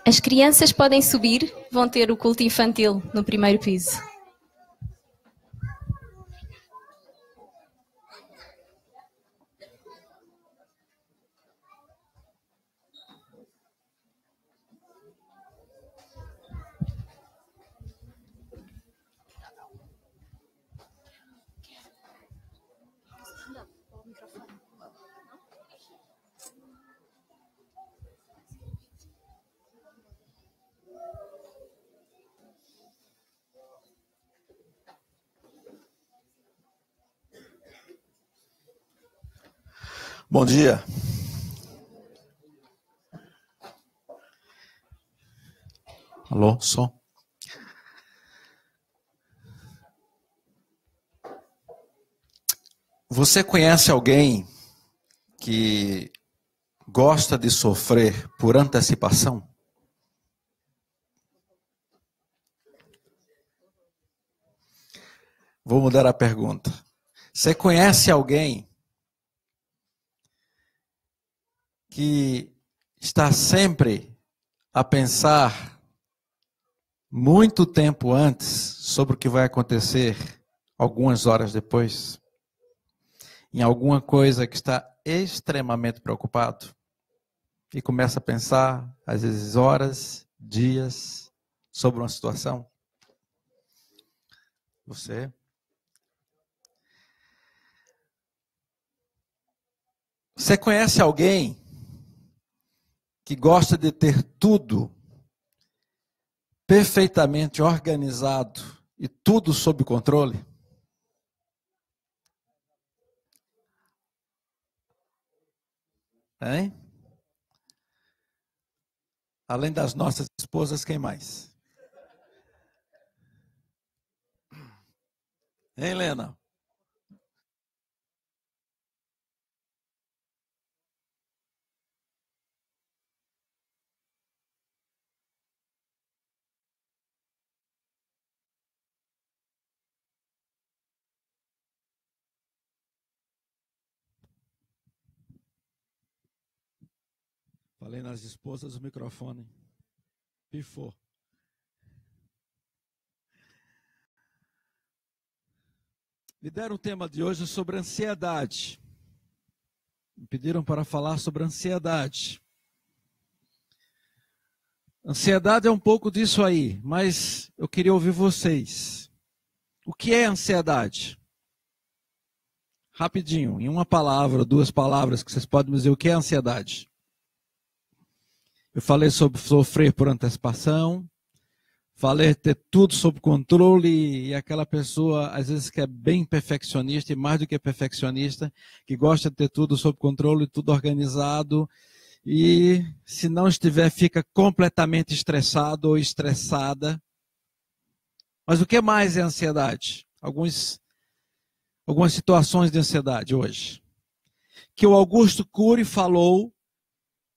As crianças podem subir, vão ter o culto infantil no primeiro piso. Bom dia. Alô, som. Você conhece alguém que gosta de sofrer por antecipação? Vou mudar a pergunta. Você conhece alguém que está sempre a pensar muito tempo antes sobre o que vai acontecer algumas horas depois? Em alguma coisa que está extremamente preocupado e começa a pensar, às vezes, horas, dias, sobre uma situação? Você? Você conhece alguém que gosta de ter tudo perfeitamente organizado e tudo sob controle? Hein? Além das nossas esposas, quem mais? Hein, Helena? Falei nas esposas, o microfone pifou. Me deram o tema de hoje sobre ansiedade. Me pediram para falar sobre ansiedade. Ansiedade é um pouco disso aí, mas eu queria ouvir vocês. O que é ansiedade? Rapidinho, em uma palavra, duas palavras, que vocês podem me dizer o que é ansiedade. Eu falei sobre sofrer por antecipação, falei ter tudo sob controle, e aquela pessoa, às vezes, que é bem perfeccionista, e mais do que perfeccionista, que gosta de ter tudo sob controle, tudo organizado, e se não estiver, fica completamente estressado ou estressada. Mas o que mais é ansiedade? Algumas situações de ansiedade hoje. Que o Augusto Cury falou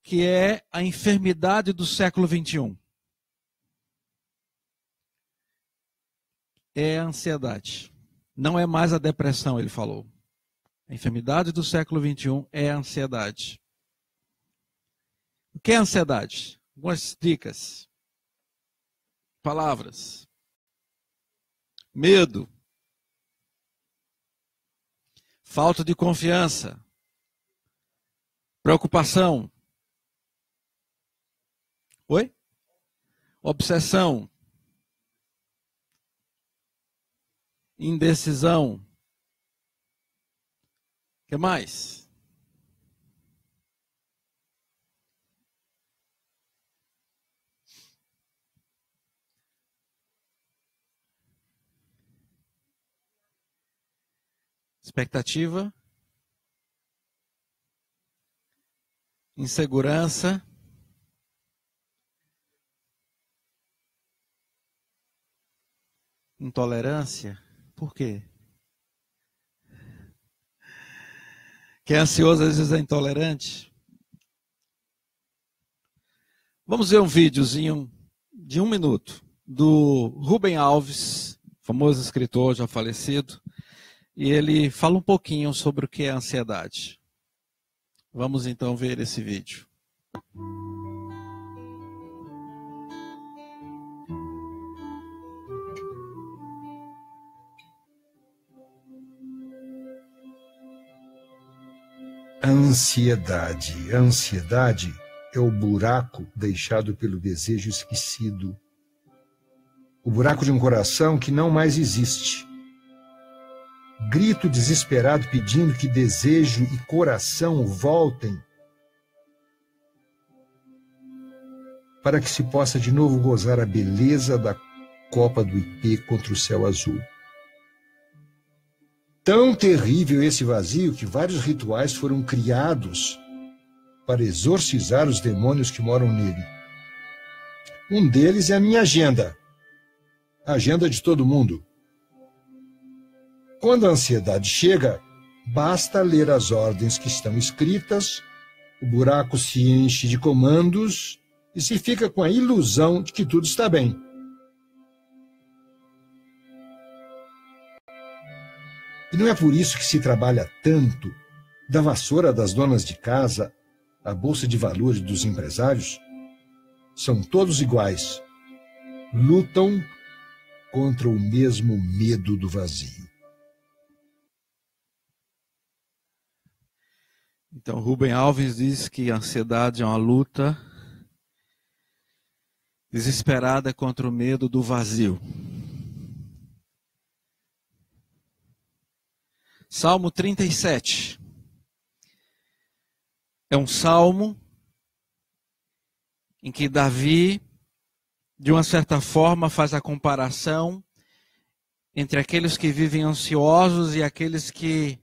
que é a enfermidade do século XXI. É a ansiedade. Não é mais a depressão, ele falou. A enfermidade do século XXI é a ansiedade. O que é ansiedade? Algumas dicas. Palavras. Medo. Falta de confiança. Preocupação. Oi? Obsessão. Indecisão. O que mais? Expectativa. Insegurança. Intolerância. Por quê? Quem é ansioso às vezes é intolerante. Vamos ver um videozinho de 1 minuto do Rubem Alves, famoso escritor já falecido, e ele fala um pouquinho sobre o que é ansiedade. Vamos então ver esse vídeo. A ansiedade é o buraco deixado pelo desejo esquecido. O buraco de um coração que não mais existe. Grito desesperado pedindo que desejo e coração voltem para que se possa de novo gozar a beleza da copa do ipê contra o céu azul. Tão terrível esse vazio que vários rituais foram criados para exorcizar os demônios que moram nele. Um deles é a minha agenda. A agenda de todo mundo. Quando a ansiedade chega, basta ler as ordens que estão escritas, o buraco se enche de comandos e se fica com a ilusão de que tudo está bem. E não é por isso que se trabalha tanto, da vassoura das donas de casa à bolsa de valores dos empresários. São todos iguais. Lutam contra o mesmo medo do vazio. Então, Rubem Alves diz que a ansiedade é uma luta desesperada contra o medo do vazio. Salmo 37. É um salmo em que Davi, de uma certa forma, faz a comparação entre aqueles que vivem ansiosos e aqueles que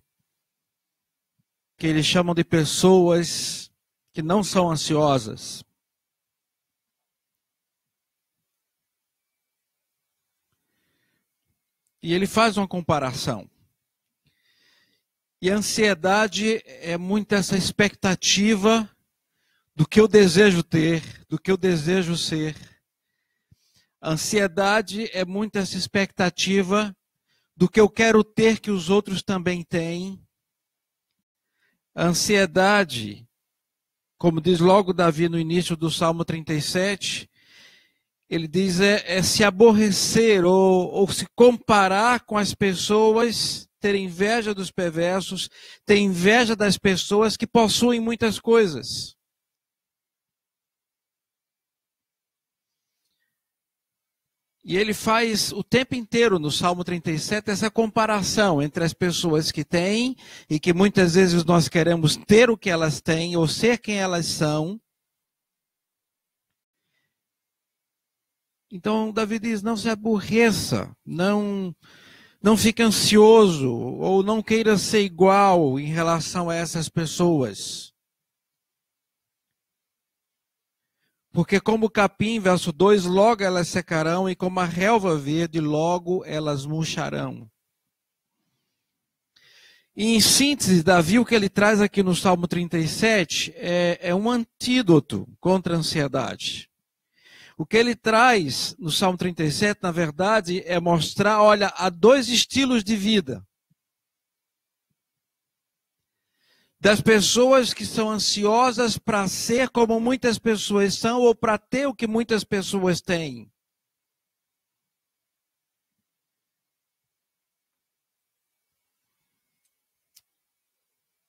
eles chamam de pessoas que não são ansiosas. E ele faz uma comparação. E a ansiedade é muito essa expectativa do que eu desejo ter, do que eu desejo ser. A ansiedade é muito essa expectativa do que eu quero ter que os outros também têm. A ansiedade, como diz logo Davi no início do Salmo 37, ele diz é se aborrecer ou se comparar com as pessoas, ter inveja dos perversos, ter inveja das pessoas que possuem muitas coisas. E ele faz o tempo inteiro no Salmo 37 essa comparação entre as pessoas que têm e que muitas vezes nós queremos ter o que elas têm ou ser quem elas são. Então Davi diz, não se aborreça, não fique ansioso ou não queira ser igual em relação a essas pessoas. Porque como o capim, verso 2, logo elas secarão, e como a relva verde, logo elas murcharão. E em síntese, Davi, o que ele traz aqui no Salmo 37 é um antídoto contra a ansiedade. O que ele traz no Salmo 37, na verdade, é mostrar, olha, há dois estilos de vida. Das pessoas que são ansiosas para ser como muitas pessoas são ou para ter o que muitas pessoas têm.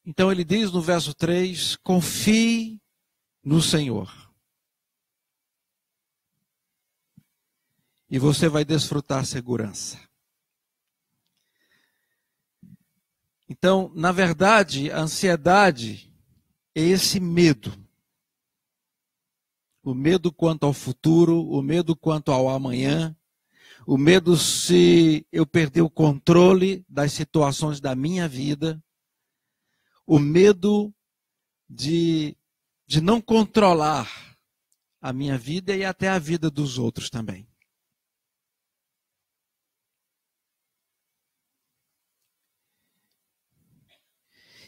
Então ele diz no verso 3, confie no Senhor. E você vai desfrutar segurança. Então, na verdade, a ansiedade é esse medo. O medo quanto ao futuro, o medo quanto ao amanhã, o medo se eu perder o controle das situações da minha vida, o medo de não controlar a minha vida e até a vida dos outros também.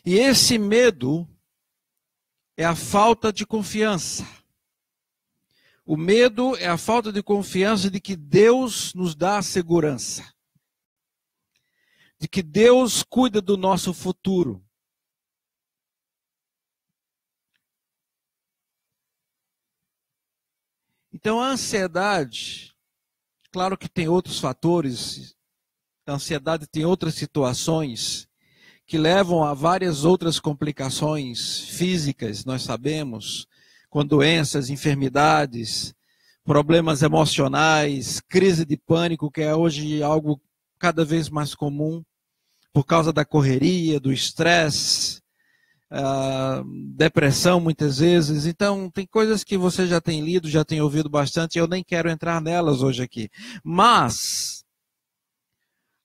E esse medo é a falta de confiança. O medo é a falta de confiança de que Deus nos dá a segurança. De que Deus cuida do nosso futuro. Então, a ansiedade, claro que tem outros fatores, a ansiedade tem outras situações que levam a várias outras complicações físicas, nós sabemos, com doenças, enfermidades, problemas emocionais, crise de pânico, que é hoje algo cada vez mais comum, por causa da correria, do estresse, depressão muitas vezes. Então, tem coisas que você já tem lido, já tem ouvido bastante, eu nem quero entrar nelas hoje aqui. Mas,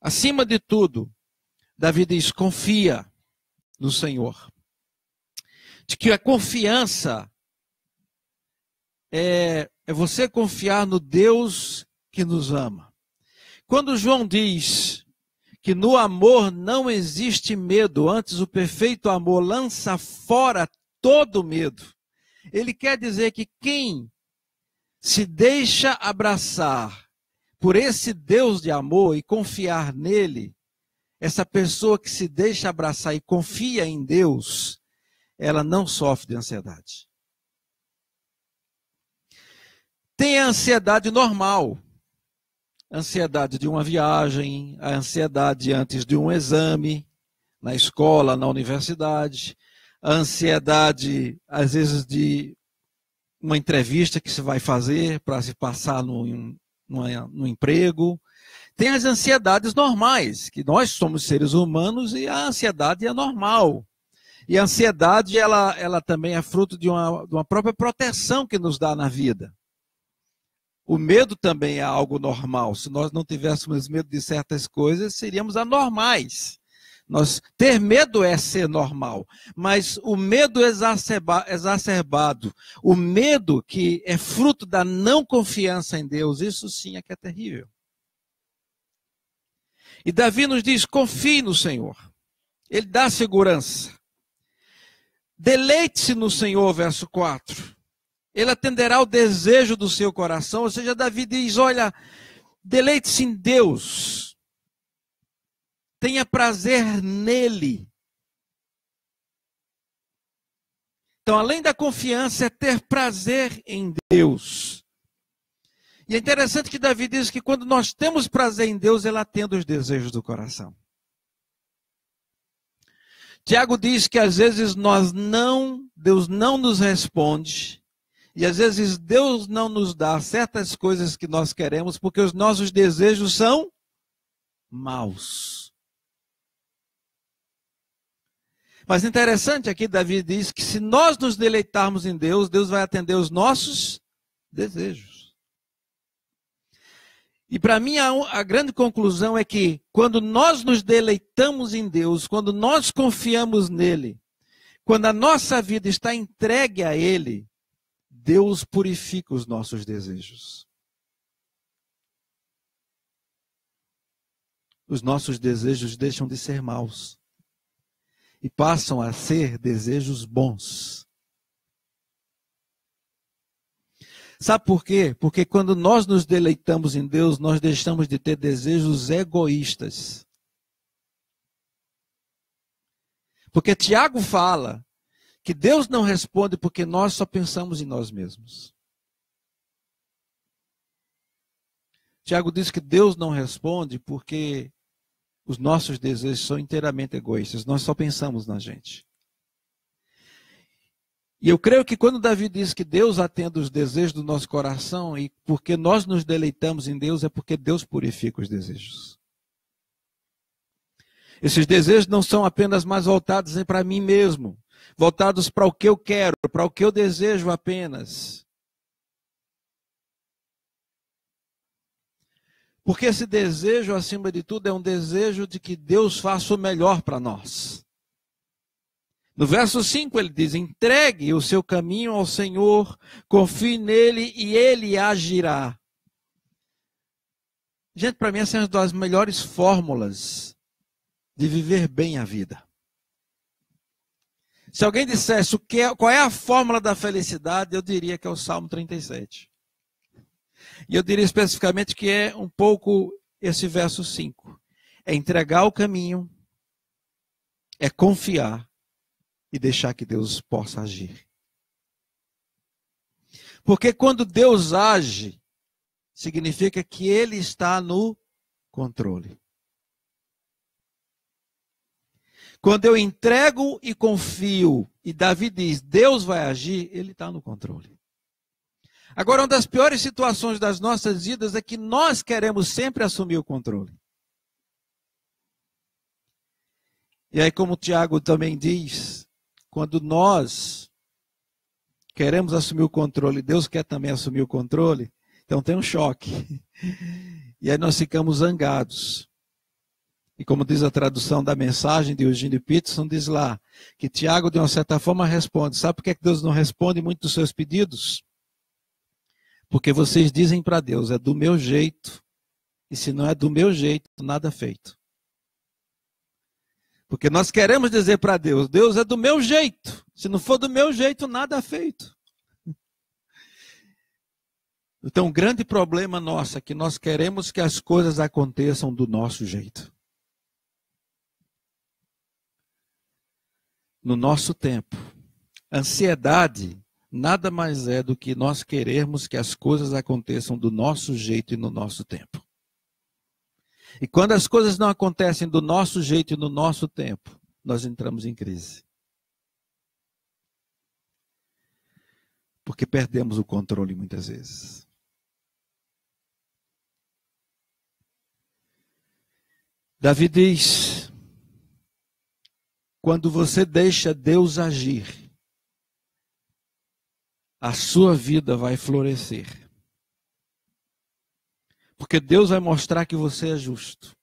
acima de tudo, Davi diz, confia no Senhor. De que a confiança é você confiar no Deus que nos ama. Quando João diz que no amor não existe medo, antes o perfeito amor lança fora todo medo, ele quer dizer que quem se deixa abraçar por esse Deus de amor e confiar nele, essa pessoa que se deixa abraçar e confia em Deus, ela não sofre de ansiedade. Tem a ansiedade normal, a ansiedade de uma viagem, a ansiedade antes de um exame, na escola, na universidade, a ansiedade, às vezes, de uma entrevista que se vai fazer para se passar no emprego. Tem as ansiedades normais, que nós somos seres humanos e a ansiedade é normal. E a ansiedade, ela também é fruto de uma própria proteção que nos dá na vida. O medo também é algo normal. Se nós não tivéssemos medo de certas coisas, seríamos anormais. Ter medo é ser normal. Mas o medo exacerbado, o medo que é fruto da não confiança em Deus, isso sim é que é terrível. E Davi nos diz, confie no Senhor. Ele dá segurança. Deleite-se no Senhor, verso 4. Ele atenderá o desejo do seu coração. Ou seja, Davi diz, olha, deleite-se em Deus. Tenha prazer nele. Então, além da confiança, é ter prazer em Deus. E é interessante que Davi diz que quando nós temos prazer em Deus, ele atende os desejos do coração. Tiago diz que às vezes Deus não nos responde, e às vezes Deus não nos dá certas coisas que nós queremos, porque os nossos desejos são maus. Mas interessante aqui, Davi diz que se nós nos deleitarmos em Deus, Deus vai atender os nossos desejos. E para mim a grande conclusão é que quando nós nos deleitamos em Deus, quando nós confiamos nele, quando a nossa vida está entregue a ele, Deus purifica os nossos desejos. Os nossos desejos deixam de ser maus e passam a ser desejos bons. Sabe por quê? Porque quando nós nos deleitamos em Deus, nós deixamos de ter desejos egoístas. Porque Tiago fala que Deus não responde porque nós só pensamos em nós mesmos. Tiago diz que Deus não responde porque os nossos desejos são inteiramente egoístas. Nós só pensamos na gente. E eu creio que quando Davi diz que Deus atende os desejos do nosso coração, e porque nós nos deleitamos em Deus, é porque Deus purifica os desejos. Esses desejos não são apenas mais voltados para mim mesmo, voltados para o que eu quero, para o que eu desejo apenas. Porque esse desejo, acima de tudo, é um desejo de que Deus faça o melhor para nós. No verso 5 ele diz, entregue o seu caminho ao Senhor, confie nele e ele agirá. Gente, para mim essa é uma das melhores fórmulas de viver bem a vida. Se alguém dissesse qual é a fórmula da felicidade, eu diria que é o Salmo 37. E eu diria especificamente que é um pouco esse verso 5. É entregar o caminho, é confiar e deixar que Deus possa agir. Porque quando Deus age, significa que Ele está no controle. Quando eu entrego e confio, e Davi diz, Deus vai agir, Ele está no controle. Agora, uma das piores situações das nossas vidas é que nós queremos sempre assumir o controle. E aí, como o Tiago também diz, quando nós queremos assumir o controle, Deus quer também assumir o controle, então tem um choque. E aí nós ficamos zangados. E como diz a tradução da mensagem de Eugene Peterson, diz lá, que Tiago, de uma certa forma, responde. Sabe por que Deus não responde muito dos seus pedidos? Porque vocês dizem para Deus, é do meu jeito, e se não é do meu jeito, nada feito. Porque nós queremos dizer para Deus, Deus é do meu jeito, se não for do meu jeito, nada feito. Então, o grande problema nosso é que nós queremos que as coisas aconteçam do nosso jeito. No nosso tempo. Ansiedade nada mais é do que nós querermos que as coisas aconteçam do nosso jeito e no nosso tempo. E quando as coisas não acontecem do nosso jeito e no nosso tempo, nós entramos em crise. Porque perdemos o controle muitas vezes. Davi diz, quando você deixa Deus agir, a sua vida vai florescer. Porque Deus vai mostrar que você é justo.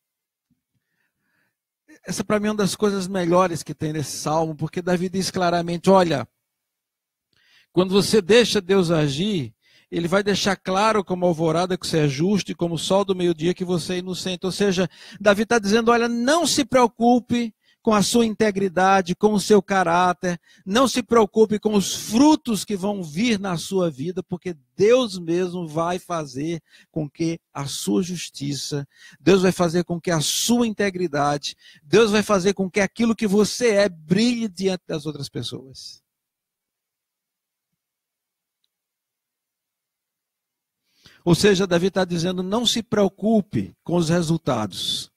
Essa para mim é uma das coisas melhores que tem nesse salmo, porque Davi diz claramente, olha, quando você deixa Deus agir, Ele vai deixar claro como alvorada que você é justo e como o sol do meio-dia que você é inocente. Ou seja, Davi está dizendo, olha, não se preocupe com a sua integridade, com o seu caráter, não se preocupe com os frutos que vão vir na sua vida, porque Deus mesmo vai fazer com que a sua justiça, Deus vai fazer com que a sua integridade, Deus vai fazer com que aquilo que você é brilhe diante das outras pessoas. Ou seja, Davi está dizendo, não se preocupe com os resultados.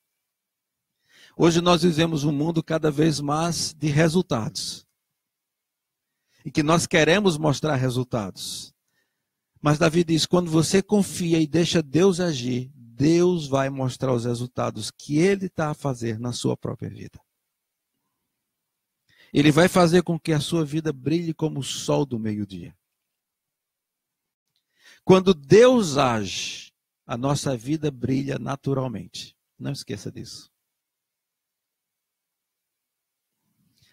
Hoje nós vivemos um mundo cada vez mais de resultados. E que nós queremos mostrar resultados. Mas Davi diz, quando você confia e deixa Deus agir, Deus vai mostrar os resultados que Ele está a fazer na sua própria vida. Ele vai fazer com que a sua vida brilhe como o sol do meio-dia. Quando Deus age, a nossa vida brilha naturalmente. Não esqueça disso.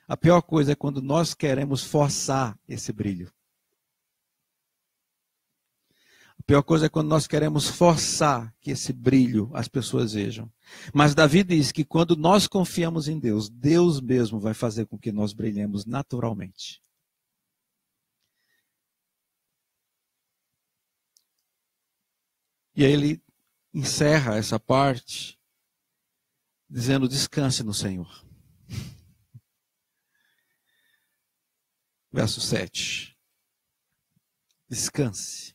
A pior coisa é quando nós queremos forçar esse brilho. A pior coisa é quando nós queremos forçar que esse brilho as pessoas vejam. Mas Davi diz que quando nós confiamos em Deus, Deus mesmo vai fazer com que nós brilhemos naturalmente. E aí ele encerra essa parte dizendo, descanse no Senhor. Verso 7. Descanse.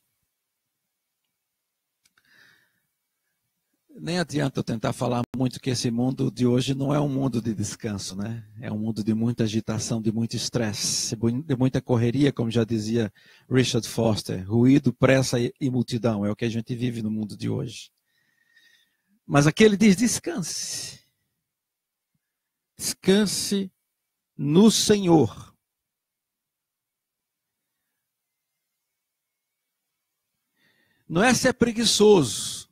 Nem adianta eu tentar falar muito que esse mundo de hoje não é um mundo de descanso, né? É um mundo de muita agitação, de muito estresse, de muita correria, como já dizia Richard Foster. Ruído, pressa e multidão, é o que a gente vive no mundo de hoje. Mas aqui ele diz, descanse. Descanse no Senhor. Não é ser preguiçoso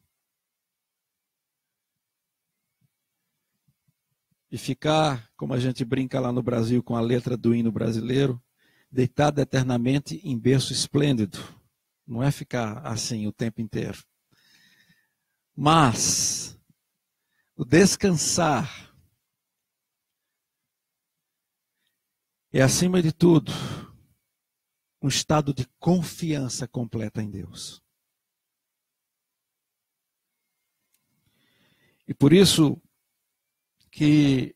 e ficar, como a gente brinca lá no Brasil com a letra do hino brasileiro, deitado eternamente em berço esplêndido. Não é ficar assim o tempo inteiro. Mas o descansar é, acima de tudo, um estado de confiança completa em Deus. E por isso que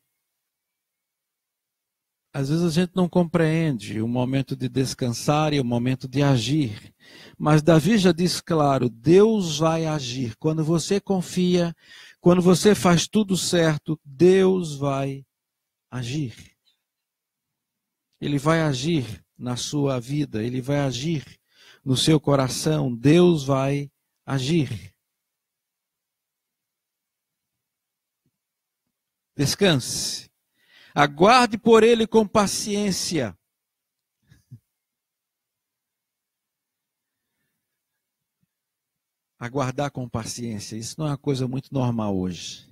Às vezes a gente não compreende o momento de descansar e o momento de agir. Mas Davi já disse claro, Deus vai agir. Quando você confia, quando você faz tudo certo, Deus vai agir. Ele vai agir na sua vida, ele vai agir no seu coração, Deus vai agir. Descanse. Aguarde por ele com paciência. Aguardar com paciência, isso não é uma coisa muito normal hoje.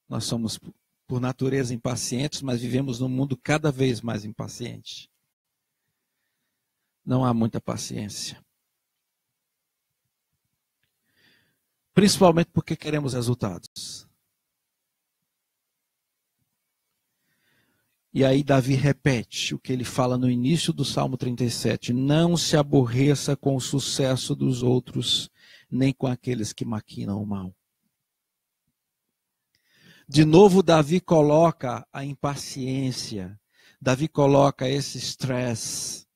Nós somos, por natureza, impacientes, mas vivemos num mundo cada vez mais impaciente. Não há muita paciência. Principalmente porque queremos resultados. E aí Davi repete o que ele fala no início do Salmo 37. Não se aborreça com o sucesso dos outros, nem com aqueles que maquinam o mal. De novo, Davi coloca a impaciência, Davi coloca esse estresse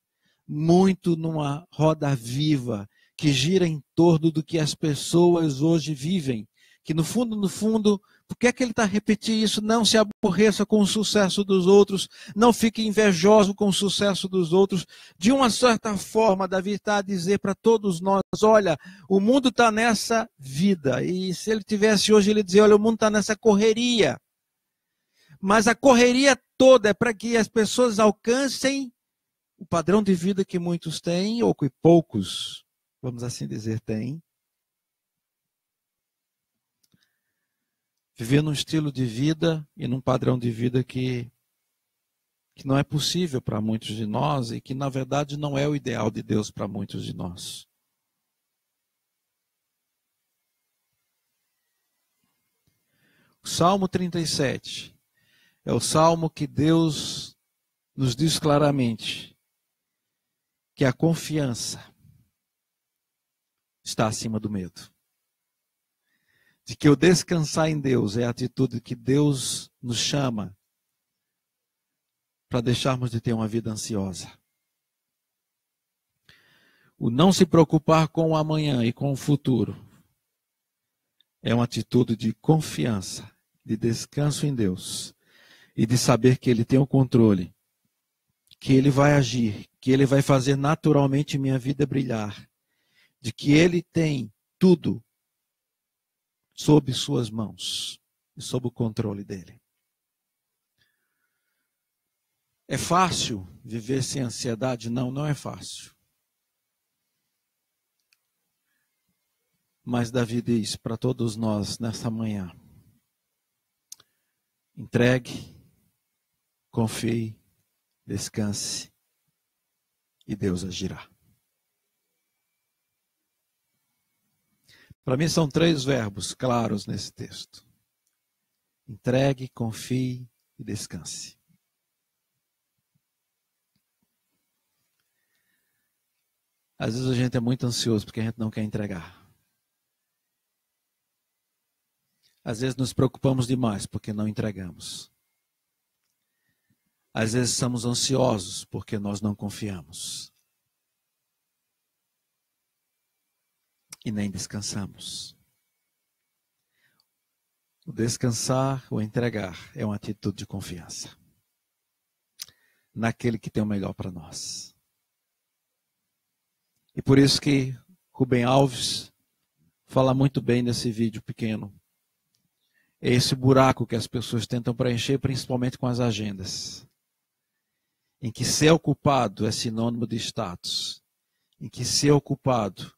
muito numa roda viva que gira em torno do que as pessoas hoje vivem. Que no fundo, por que é que ele está repetindo isso? Não se aborreça com o sucesso dos outros, não fique invejoso com o sucesso dos outros. De uma certa forma, Davi está a dizer para todos nós, olha, o mundo está nessa vida, e se ele tivesse hoje, ele dizia, olha, o mundo está nessa correria. Mas a correria toda é para que as pessoas alcancem o padrão de vida que muitos têm, ou que poucos, vamos assim dizer, têm. Viver num estilo de vida e num padrão de vida que não é possível para muitos de nós e que, na verdade, não é o ideal de Deus para muitos de nós. O Salmo 37 é o salmo que Deus nos diz claramente que a confiança está acima do medo. De que o descansar em Deus é a atitude que Deus nos chama para deixarmos de ter uma vida ansiosa. O não se preocupar com o amanhã e com o futuro é uma atitude de confiança, de descanso em Deus e de saber que Ele tem o controle, que Ele vai agir, que Ele vai fazer naturalmente minha vida brilhar, de que Ele tem tudo sob suas mãos e sob o controle dele. É fácil viver sem ansiedade? Não, não é fácil. Mas Davi diz para todos nós nessa manhã, entregue, confie, descanse e Deus agirá. Para mim são 3 verbos claros nesse texto. Entregue, confie e descanse. Às vezes a gente é muito ansioso porque a gente não quer entregar. Às vezes nos preocupamos demais porque não entregamos. Às vezes somos ansiosos porque nós não confiamos. E nem descansamos. O descansar, o entregar, é uma atitude de confiança naquele que tem o melhor para nós. E por isso que Rubem Alves fala muito bem nesse vídeo pequeno. É esse buraco que as pessoas tentam preencher, principalmente com as agendas. Em que ser ocupado é sinônimo de status. Em que ser ocupado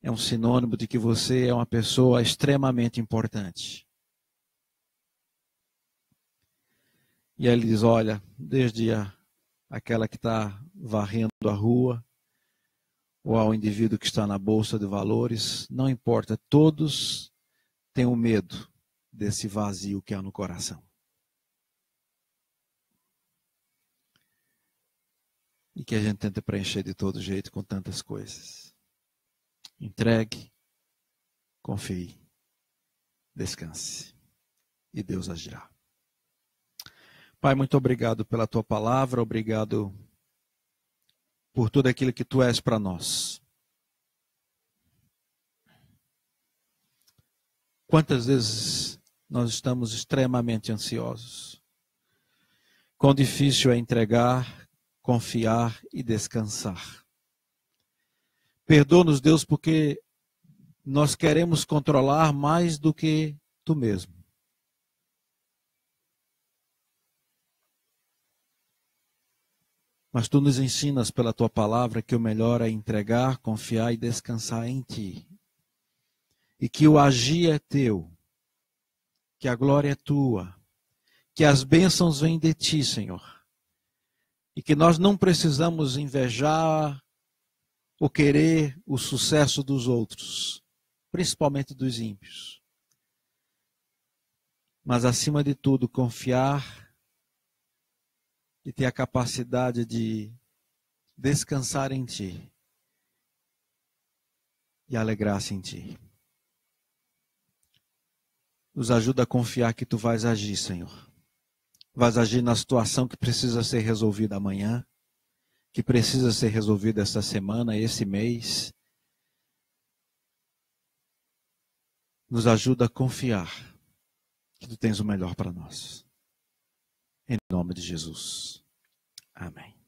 é um sinônimo de que você é uma pessoa extremamente importante. E aí ele diz, olha, desde aquela que está varrendo a rua, ou ao indivíduo que está na bolsa de valores, não importa, todos têm o medo desse vazio que há no coração. E que a gente tenta preencher de todo jeito com tantas coisas. Entregue, confie, descanse e Deus agirá. Pai, muito obrigado pela tua palavra, obrigado por tudo aquilo que tu és para nós. Quantas vezes nós estamos extremamente ansiosos? Quão difícil é entregar, confiar e descansar. Perdoa-nos, Deus, porque nós queremos controlar mais do que tu mesmo. Mas tu nos ensinas pela tua palavra que o melhor é entregar, confiar e descansar em ti. E que o agir é teu, que a glória é tua, que as bênçãos vêm de ti, Senhor. E que nós não precisamos invejar ou querer o sucesso dos outros, principalmente dos ímpios. Mas, acima de tudo, confiar e ter a capacidade de descansar em ti e alegrar-se em ti. Nos ajuda a confiar que tu vais agir, Senhor. Vais agir na situação que precisa ser resolvida amanhã, que precisa ser resolvida esta semana, esse mês. Nos ajuda a confiar que tu tens o melhor para nós. Em nome de Jesus. Amém.